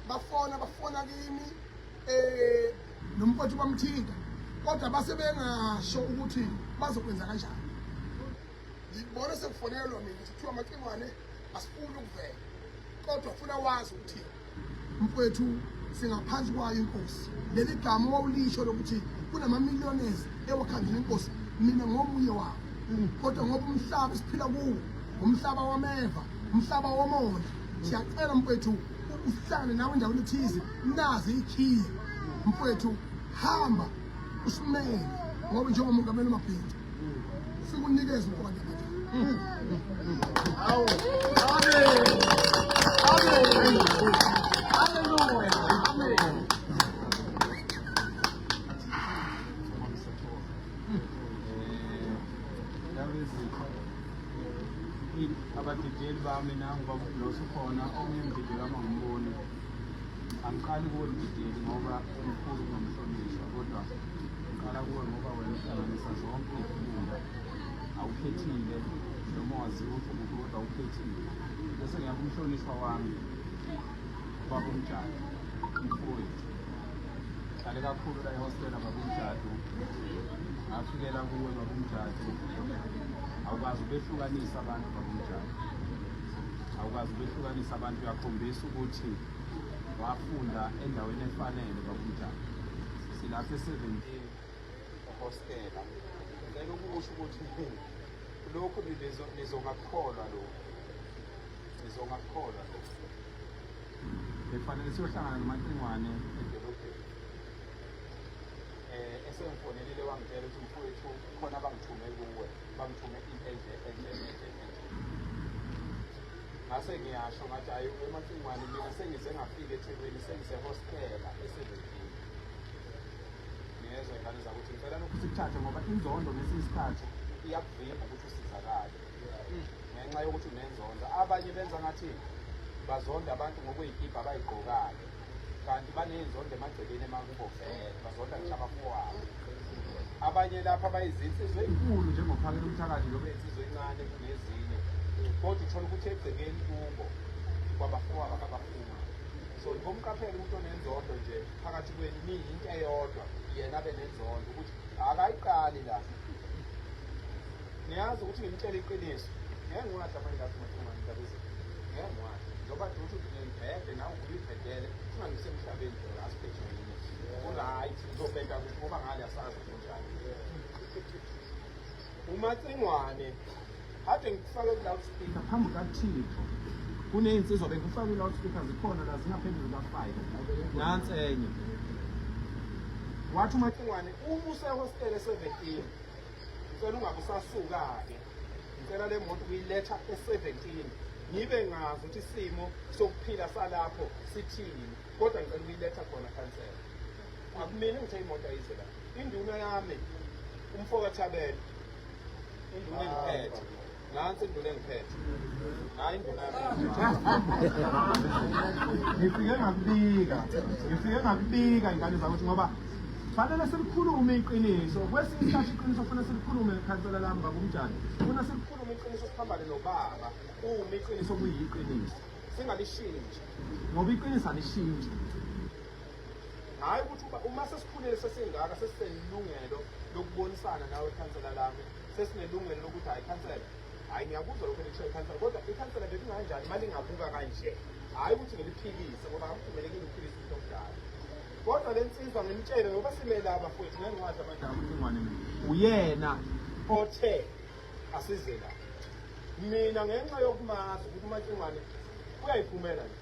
bafona kimi nomfowethu bamthinta kodwa base bengasho ukuthi bazokwenza kanjani. Ngibona sekufonelwa mina kuthiwa Macingwane asifuni ukuvela kodwa ufuna wazi ukuthi mfowethu singaphansi kwayo inkosi. Leli gama wawulisho lokuthi kunama-millionaires ewakhandela inkosi, mina ngomunye wabo. Kodwa ngoba umhlaba esiphila kuwo umhlaba wameva, umhlaba womona, siyacela mfowethu usihlangane nawe endaweni ethize, nazi ikhiye mfowethu, hamba usimele ngoba njengomongameli uMabhinca sikunikeza ukubona Amen. Abadidiyeli bami nangu losukhona omunye umdidiyeli amangiboni angiqali kuwe umdidiyeli ngoba umkhulu ngomhlonishwa kodwa ngiqala kuwe ngoba wena uhlanganisa zonke ifunda awukhethile noma waziwa ukuthi umuntu kodwa awukhethile bese ngiyaba umhlonishwa wami baba umjado umfowethu hlale kakhulu la ehostela baba umjado afikela kuwe baba umjado awukazi ubehlukanisa abantu babumjado awukazi ubehlukanisa abantu uyakhombisa ukuthi wafunda endaweni efanele babumjado silapha e-17 ehostela ngeke ukusho ukuthi lokhu nizongakholwa lokhu nizongakholwa lokhu befanele siyohlangana noMacingwane edolobheni esengifonelile wangitshela ukuthi mfowethu khona bangithume kuwe bangithume into enje ngase ngiyasho ngathi hayi uMacingwane mina sengize ngafika eThekwini sengise-hostela e-17 niyezwa ingane zakuthi ngicela lokhu sikuthathe ngoba inzondo ngesinye isikhathi iyakuvimba ukuthi usizakale ngenxa yokuthi unenzondo. Abanye benza ngathi bazonda abantu ngokwey'kibha abay'gqokayo kanti baney'nzondo emagcekeni emakubo vele bazonda ngisho abafowabo. Abanye lapha bayizinsizwa ey'nkulu njengophakela umthakathi lobe insizwa encane kunezinye kodwa uthola ukuthi egcekeni kubo kwabafowabo akabafuni. So ngomqaphela umuntu onenzondo nje phakathi kwenu niyinto eyodwa yena abe nenzondo ukuthi akayiqali la. Niyazi ukuthi ngimtshela iqiniso ngeke ngiwahle amanye lapho Macingwane ndabezi ngeke ngiwahle njengoba ukuthi ngibhede nawe uyibhedele ungangisemhlabeni nje asiphethe right ngizobheka ukuthi ngoba ngale asazi kunjani. uMacingwane ade ngifake ku-loudspeaker phambi kaThixo kuney'nsizwa bengifake i-loudspeaker zikhona la zingaphezulu ka-5 nansi enye wathi uMacingwane uma usehostela e-17 ngicela ungabe usasuka-ke ngicela le moto ukuyiletha e-17 ngibe ngazi ukuthi isimo sokuphila salapho sithini kodwa ngicela ukuyiletha khona khansela. Akumina ngithe imoto ayize la induna yami umfowethabele induna engiphethe nansi induna engiphethe hayi induna yami ngifike ngakubika ingane zakuthi ngoba fanele silikhulume iqiniso kwesinye isikhathi iqiniso fanele silikhulume ekhansela lami baba umjane funa silikhulume iqiniso siphambane nobaba uma iqiniso kuyiqiniso singalishintshi ngoba iqiniso alishintshi. Hayi ukuthi uma sesikhulile sesingaka sesisenelungelo lokubonisana nawe ikhansela lami sesinelungelo lokuthi hayi ikhansela hayi ngiyakuzwa lokho elisho ikhansela kodwa ikhansela belinganjani imali ingabuka kanje hayi ukuthi ngiliphikise ngoba akuvumelekile ukuphikisa into omdala kodwa le nsizwa ngimtshele ngoba simele abafowethu ngeke ngiwazi abantu abaMacingwane uyena othe asize la mina ngenxa yokumazi ukuthi uMacingwane uyayiphumela nje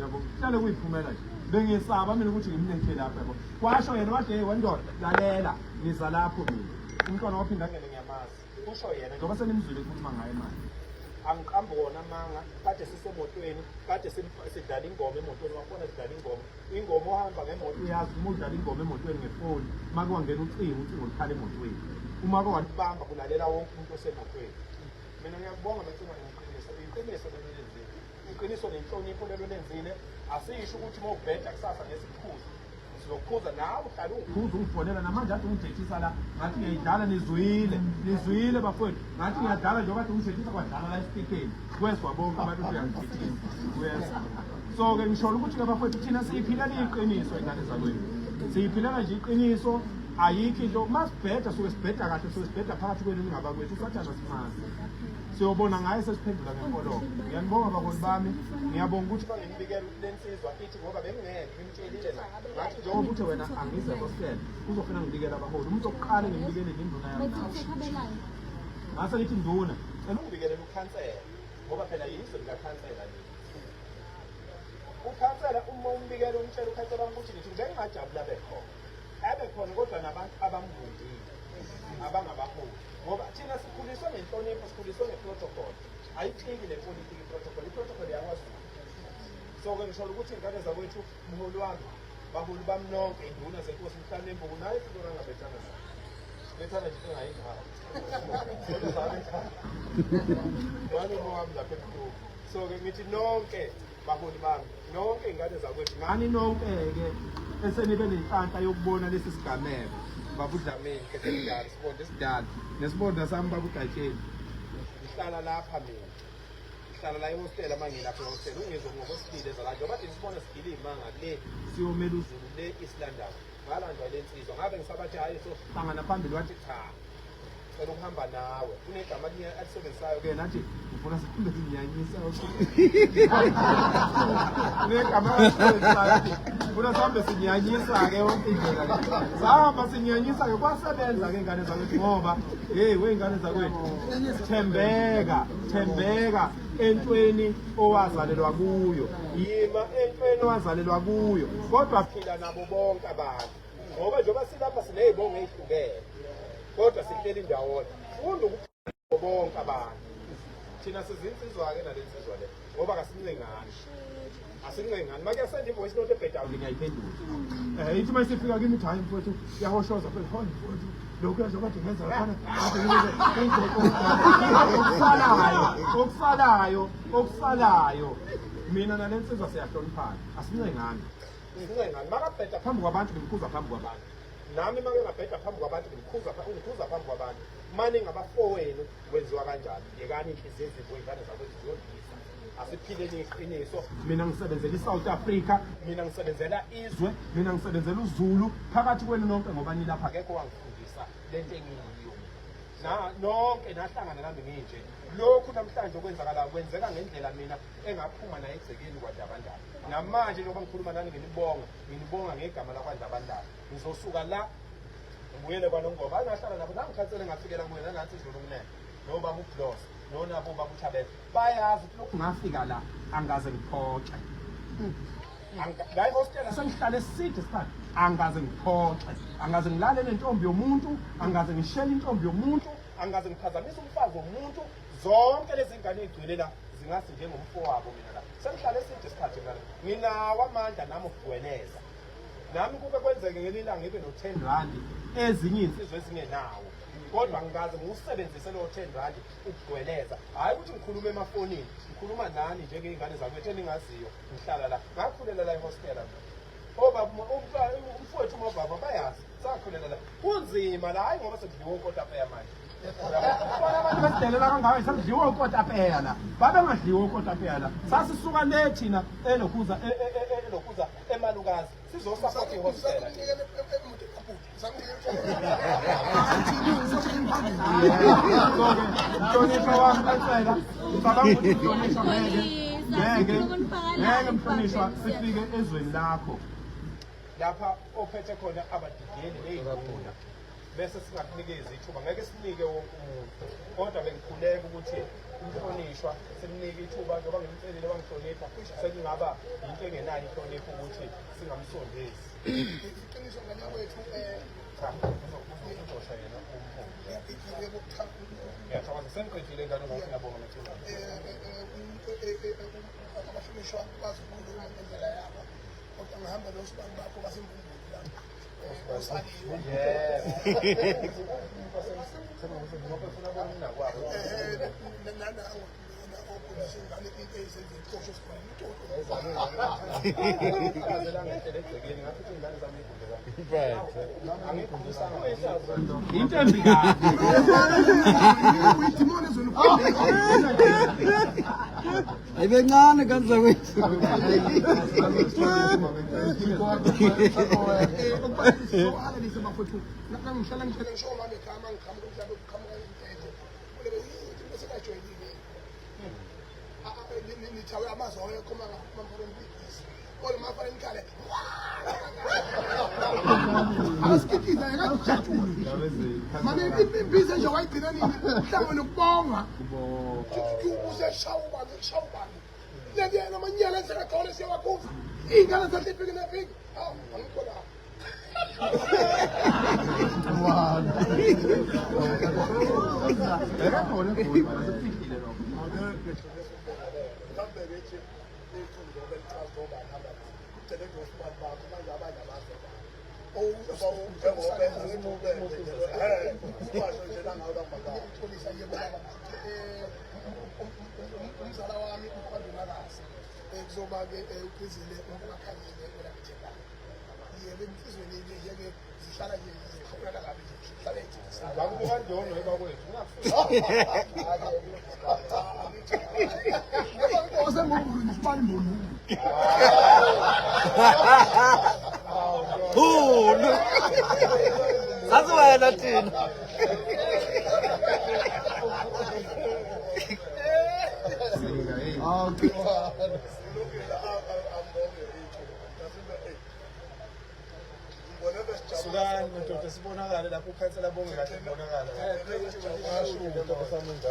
yabo hlale kuyiphumela nje bengisaba mina ukuthi ngimlethe lapha yabo kwasho yena wathi hey wendoda lalela ngiza lapho mina umntwana waphinda ngene ngiyamazi usho yena ngoba senimzwile ukukhuluma ngaye manje angiqambe wona manga kade sisemotweni kade sidlala ingoma emotweni wafona sidlala ingoma ohamba ngemoto uyazi uma udlala ingoma emotweni ngefoni uma kwangena ucingo likhala emotweni uma kwalibamba kulalela wonke umuntu osemotweni. Mina ngiyakubonga Macingwane ngeqiniso iqiniso lelenzile iqiniso nenhlonipho lelo lenzile asisho ukuthi uma ubheda kusasa ngesikhuzo sizokhuza nawe uhlala ukhuza ungifonela namanje ade ungijethisa la ngathi ngiyayidlala nizwile bafowethu ngathi ngiyadlala njengoba kade ungijethisa kwadlala la esipikeni kwezwa bonke abantu uyangijethisa kwezwa So ke ngisho ukuthi ke bafowethu thina siyiphilela iqiniso ingane zakwethu. Siyiphilela nje iqiniso ayikho into masibheda suke sibheda kahle suke sibheda phakathi kwenu ningabakwethu usathana simanzi. Siyobona ngaye sesiphendula ngenkolo. Ngiyanibonga baholi bami. Ngiyabonga ukuthi bangibikela lensizwa ithi ngoba bengingeke ngimtshelile la. Ngathi njengoba ukuthi wena angize hostel uzofuna ngibikela abaholi. Umuntu oqala ngibikele induna yami. Ngase ngithi induna, cela ungibikele ukhansela ngoba phela yizo likakhansela le. Ukhansela uma umbikela umtshela ukhansela ukuthi ngithi ngengajabula bekhona. Abekhona kodwa nabantu abamvundile abangabaholi. Ngoba thina sikhuliswa ngenhlonipho sikhuliswa ngeprotocol ayiciki le politiki iprotocol yakwaZulu. So ke ngisho ukuthi ingane zakwethu umholi wami baholi bami nonke induna zenkosi mhlanembo kunayo into angabethana nayo bethana nje engayinghawo wani wami lapha ekhulu. So ke ngithi nonke baholi bami nonke ingane zakwethu ngani nonke ke esenibe nenhlanhla yokubona lesi sigameko babudlameni kesedala sibonde esidala nesibonda sami babudatsheni ngihlala lapha mina ngihlala la ehostel amangilapha ehostel ungezwe ngokwesibili ezalayo bathi sibona sigile imanga le siyomela uZulu le East London ngalandwa lensizwa ngabe ngisabathi hayi so hlangana phambili wathi cha cela ukuhamba nawe kunegama linye alisebenzisayo ke nathi ufuna siphinde sinyanyisa kunegama alisebenzisayo ufuna sihambe sinyanyisa ke yonke indlela sahamba sinyanyisa ke kwasebenza ke ingane zakwethu ngoba wey'ngane zakwethu thembeka entweni owazalelwa kuyo yima entweni owazalelwa kuyo kodwa phila nabo bonke abantu ngoba njengoba silapha siney'bongo ey'hlukene kodwa sihleli ndawonye funda ukuphila bonke abantu thina sizinsizwa-ke nalensizwa le ngoba asincengani make send ivoice note ebhedayo ngiyayiphendula ithi uma isifika kimi ithi hayi mfowethu yahoshoza phela hoi mfowethu lokhu yazo kade ngenza laphana okusalayo mina nalensizwa siyahloniphana asincengani makabheda phambi kwabantu ngimkhuza phambi kwabantu nami make ngabheda phambi kwabantu ngikhuza phambi kwabantu mane ngabafowenu kwenziwa kanjani yekani inhliziyo ezimbo iy'ngane zakwethu ziyondisa asiphileni iqiniso mina ngisebenzela iSouth Africa mina ngisebenzela izwe mina ngisebenzela uZulu phakathi kwenu nonke ngoba nilapha akekho wangifundisa lento engiyiyo nonke nahlangana nami nginje lokhu namhlanje okwenzakalayo kwenzeka ngendlela mina engaphuma naye egcekeni kwaNdabandaba namanje njengoba ngikhuluma nani nginibonga ngegama lakwaNdabandaba ngizosuka la ngibuyele kwaNongoma angahlala nabo nangikhansele ngafikela kuye nanathi idlula umnene nobaba uBlos nonabo ubaba uThabethe bayazi ukuthi lokhu ngafika la angaze ngiphoxe ngayi hostel sengihlale eside isikhathi angaze ngiphoxe angaze ngilale nentombi yomuntu angaze ngishele intombi yomuntu angaze ngiphazamise umfazi womuntu zonke lezi ngane ezigcwele la zingasi njengomfowabo mina la sengihlale eside isikhathi nginawo amandla nami ukugweleza nami kube kwenzeke ngelilanga ngibe no-10 ezinye insizwe ezingenawo kodwa ngikaze ngiwusebenzise lo 10 ukugweleza hayi ukuthi ngikhuluma emafonini ngikhuluma nani njengey'ngane zakwethu eningaziyo ngihlala la ngakhulela la ehostela umfowethu umobaba bayazi sakhulela la kunzima la hayi ngoba sekudliwe ukotapeya manje bona abantu besidelela kangayo sekudliwe ukotapeya la babengadliwe ukotapeya la sasisuka le thina elokhuza emalukazi sizosapotha ihostela mhlonishwa wami kansela ngicabanga ukuthi mhlonishwa ngeke mhlonishwa sifike ezweni lakho lapha ophethe khona abadidiyeli ney'nduna bese singakunikezi ithuba ngeke sinike wonke umuntu kodwa bengikhuleka ukuthi umhlonishwa simnike ithuba njengoba ngimcelile wangihlonipha sekungaba yinto engenayo inhlonipho ukuthi singamsondezi iqiniso ngane kwethu uzoshayela ngiyathokoza sengiqedile ngane ngoba ngiyabonga nathina abahlonishwa bazi ukukhuluma ngendlela yabo kodwa ngihamba nosibani bakho basembumbulu la Ayibencane kanza kwethu. That's why I'm not in. Sudan ndoda sibonakala lapho ukhansela bonke kahle sibonakala. Asho into kusamunza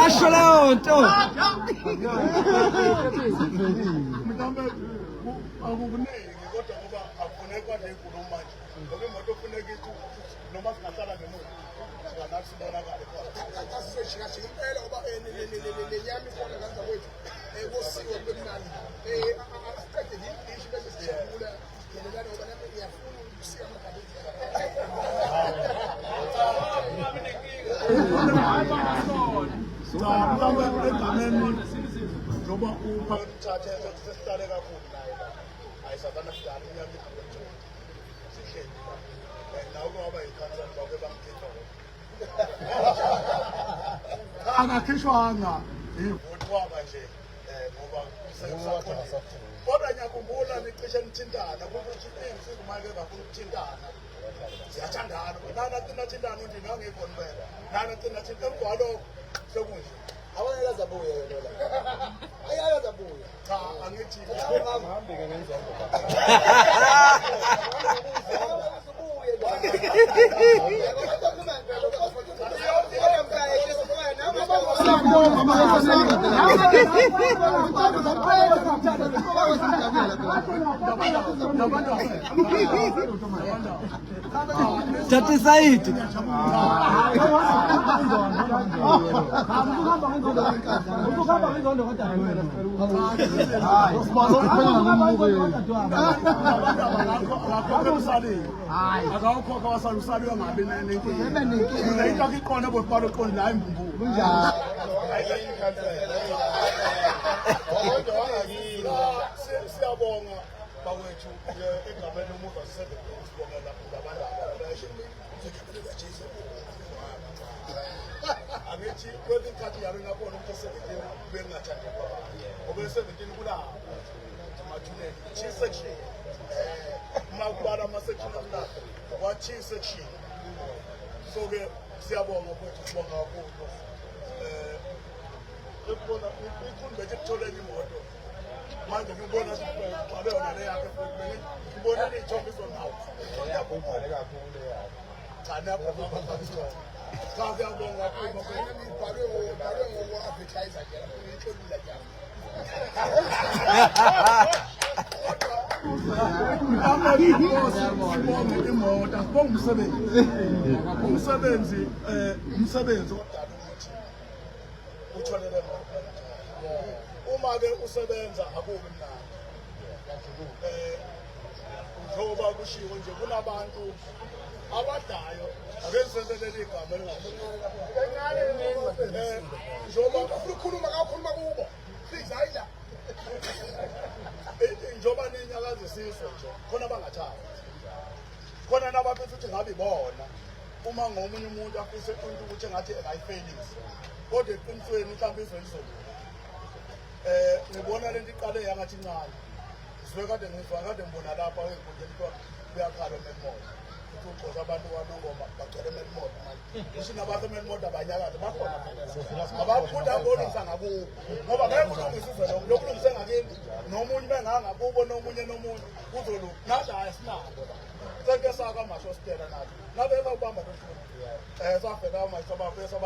Asho leyo nto. Mhlawumbe akukuningi kodwa ngoba akufuneka nje inkulumo manje. Ngoba imoto kufuneka ithi noma singahlala ngemuva. Singanathi sibonakala. Asishika impela ngoba lenyama ikhona kanza kwethu. Kosiwe kwemali. Asiqede ishi bese sijabula. Ngelelana ngoba nami ngiyafuna ukusiya amagabeni. Ngoba uphathe sesihlale kakhulu naye la ayisabana sidala inyama ikhona sihleli nawo ngoba ikhansela babe bamkhipha akakhishwanga ivotwaba nje ngoba kodwa ngiyakhumbula nicishe nithintana ukuthi iningi sizimake kakhulu ukuthintana siyathandana nana thina thintana uthi nangekho impela nana thina thintana kwalokho sekunje abanye lazabuya yena la ayazabuya cha angithi uhambe ke ngenzongo Tati Said. Siyabonga bawethu egameni lomuntu sisebenzisibongela ngabantu abashini zekhapheleza angithi kwezikhathi yabe ngabona ukuthi 17 bengathandi kwaba ngoba 17 kulawo mathuneni chi section makubala ama section after wa chi section so ke siyabonga ukuthi sibonga kakhulu ukubona ikhundla ekutholeni imoto manje ngibona xabe yona le yakhe futhi ngibona ithombe izonawo yakubhale kakhulu leyo. cha napho bakhathiwa cha siyabonga kakhulu ngibhalwe ngoku advertiser nje ngitholile nje imoto asibonga umsebenzi umsebenzi odala ukuthi utholele uma ke usebenza akubi mnandi njengoba kushiwo nje kunabantu abadayo ake sisenzelele igama njengoba ufuna ukukhuluma kakhuluma kubo please ayila njengoba ninyakazisiswe nje khona bangathanda khona nabaphethe ukuthi ngabe ibona uma ngomunye umuntu afise into ukuthi engathi ayifeyilisi kodwa eqinisweni mhlawumbe izwe lizolunga ngibona lento iqale yangathi incane siwe kade ngibona lapha enkundleni kuyakhala eMelmore ukuthi abantu wanongoma bagcwele eMelmore manje kusho nabantu eMelmore abanyakade bakhona abaphunda abonisa ngakubo ngoba ngeke kulungiswe lokhu kulungise ngakini nomunye bengangakubo nomunye kuzolu nathi asinabo sake saka amasho sitela nathi ngabe ekubamba lokhu safela amasho abafesa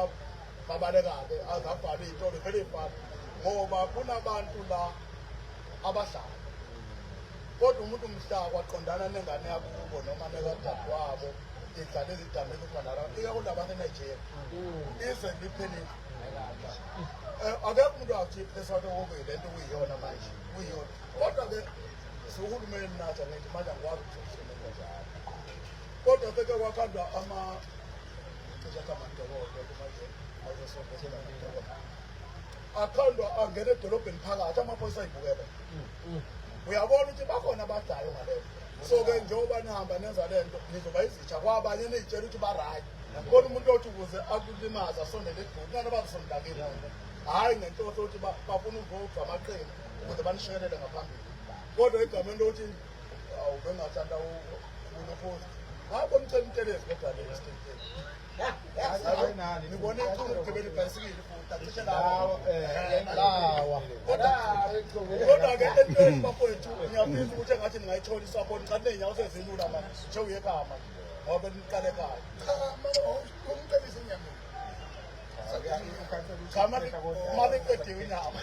babaleka-ke azabhala iy'tolo vele ey'fana ngoba kunabantu la abahlala kodwa umuntu umhlaba waqondana nengane yakubo noma nekadadewabo idlala ezidameni ukufana la ikakhulu abantu eNigeria ize liphelile akekho umuntu wakuthi eSouth Africa lento kuyiyona manje kuyiyona kodwa-ke uhulumeni nathi angithi manje angikwazi ukuthi njalo kodwa seke kwakhandwa akhandwa angena edolobheni phakathi amaphoyisa ayibukele uyabona ukuthi bakhona abadayo ngalento so-ke njengoba nihamba nenza lento nizoba izitsha kwabanye niy'tshela ukuthi barayi khona umuntu othi ukuze akulimaze asondele eduku nani bazosondakile hhayi ngenhloso yokuthi bafuna ukuvoga amaqembu ukuze banishikelele ngaphambili kodwa egameni lokuthi bengathanda ulophozi ngabo mthelezi kodwa le ngibone ichuma ukugibela ibhayisikili futhi acishe kodwa-ke entweni bafowethu ngiyafisa ukuthi engathi ningayithola isapoti ngicathi ney'nyawo sezilula manje nje uyekama ngoba niqale ekhaya umcebisi enyameni cha uma beqediwe inyama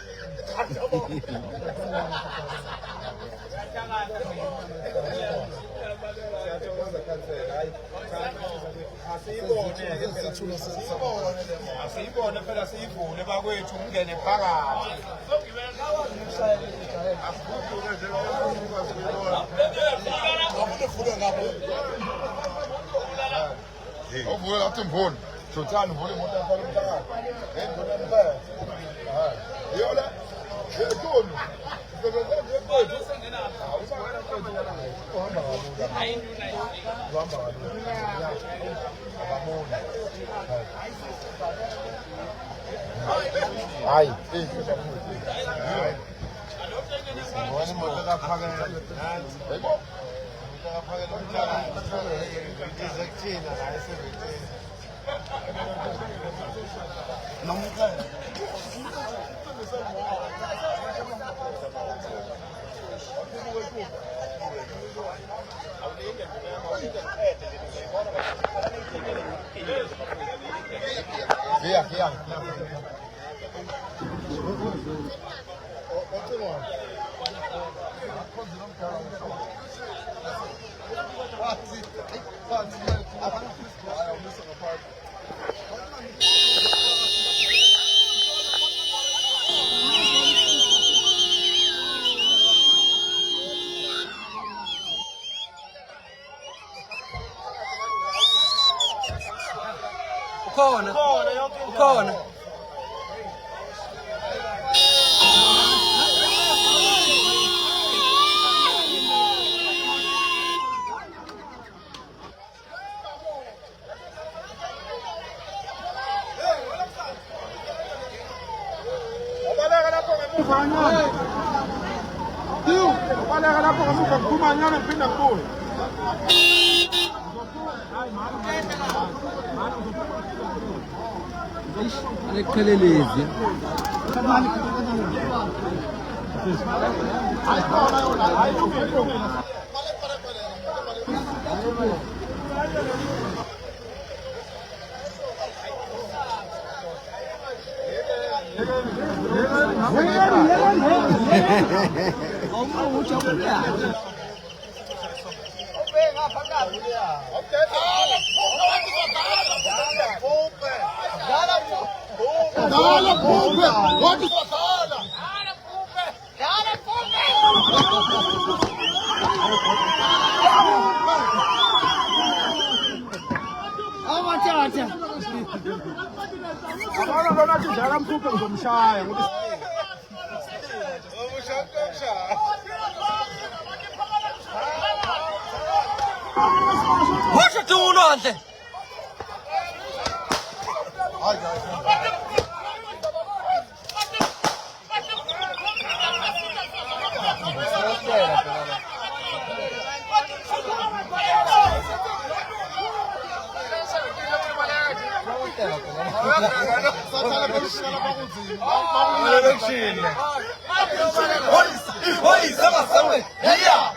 asiyibone phela siyivule bakwethu ungene phakathi afunefule ngapho Ovule laten mvoni. Totaal mvoni moet dan van elkaar. Nee, doe dat bij. Yola. Doe nu. Ai, Wani moet dat pakken. Ja. Ukhona. Baleka lapho ngamuva kuphuma nyana kuphinda kubuye. Aleqhelelezi. Dala pompe. Wat is dat? Dala pompe. Abana lona athi dlala mhluphe ngizomshaya ngoba Hoşça tuğunu ante. Hoy, sama sama. Ya.